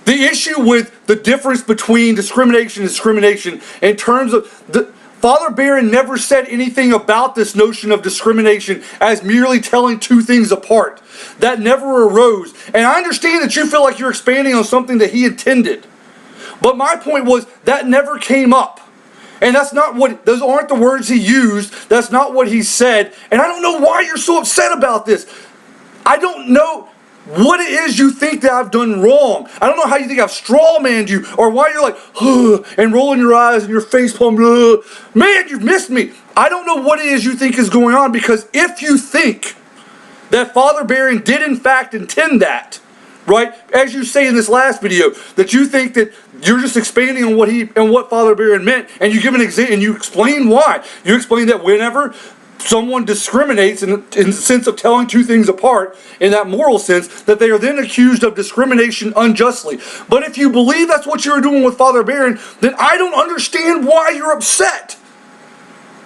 The issue with the difference between discrimination and discrimination in terms of Father Barron never said anything about this notion of discrimination as merely telling two things apart. That never arose. And I understand that you feel like you're expanding on something that he intended. But my point was that never came up. And that's not what, those aren't the words he used. That's not what he said. And I don't know why you're so upset about this. I don't know what it is you think that I've done wrong. I don't know how you think I've strawmanned you, or why you're like, and rolling your eyes and your face palm, man, you've missed me. I don't know what it is you think is going on, because if you think that Father Barron did in fact intend that, right, as you say in this last video, that you think that you're just expanding on what Father Barron meant, and you give an example and you explain why. You explain that whenever someone discriminates in the sense of telling two things apart, in that moral sense, that they are then accused of discrimination unjustly. But if you believe that's what you're doing with Father Barron, then I don't understand why you're upset.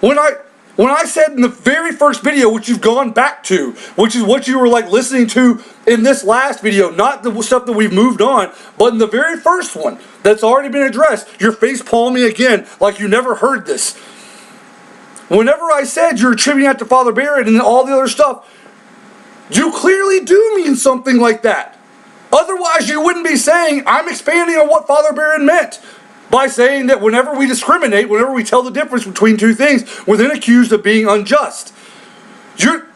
When I said in the very first video, which you've gone back to, which is what you were like listening to in this last video, not the stuff that we've moved on, but in the very first one that's already been addressed, you're face palming again like you never heard this. Whenever I said you're attributing that to Father Barron and all the other stuff, you clearly do mean something like that. Otherwise, you wouldn't be saying, I'm expanding on what Father Barron meant, by saying that whenever we discriminate, whenever we tell the difference between two things, we're then accused of being unjust.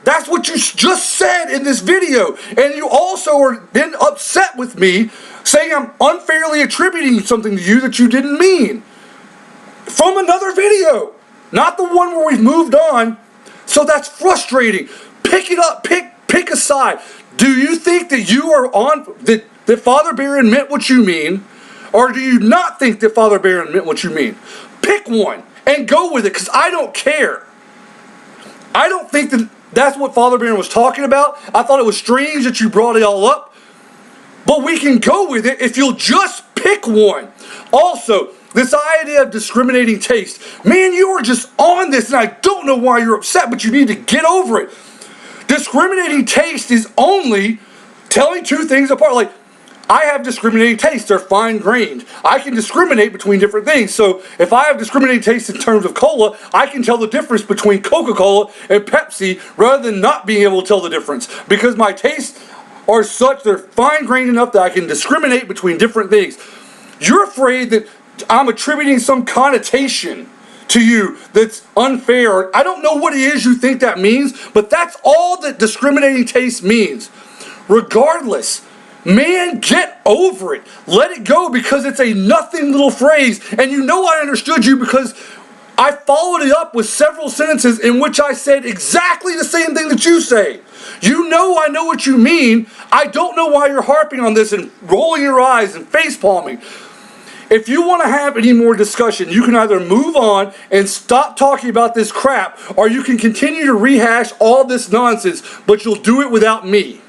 That's what you just said in this video. And you also are then upset with me, saying I'm unfairly attributing something to you that you didn't mean. From another video. Not the one where we've moved on. So that's frustrating. Pick it up. Pick a side. Do you think that you are on that Father Barron meant what you mean? Or do you not think that Father Barron meant what you mean? Pick one and go with it, because I don't care. I don't think that that's what Father Barron was talking about. I thought it was strange that you brought it all up. But we can go with it if you'll just pick one. Also, this idea of discriminating taste. Man, you are just on this, and I don't know why you're upset, but you need to get over it. Discriminating taste is only telling two things apart. Like, I have discriminating tastes. They're fine-grained. I can discriminate between different things. So if I have discriminating tastes in terms of cola, I can tell the difference between Coca-Cola and Pepsi rather than not being able to tell the difference. Because my tastes are such, they're fine-grained enough that I can discriminate between different things. You're afraid that I'm attributing some connotation to you that's unfair. I don't know what it is you think that means, but that's all that discriminating taste means. Regardless, man, get over it. Let it go, because it's a nothing little phrase. And you know I understood you because I followed it up with several sentences in which I said exactly the same thing that you say. You know I know what you mean. I don't know why you're harping on this and rolling your eyes and face palming. If you want to have any more discussion, you can either move on and stop talking about this crap, or you can continue to rehash all this nonsense, but you'll do it without me.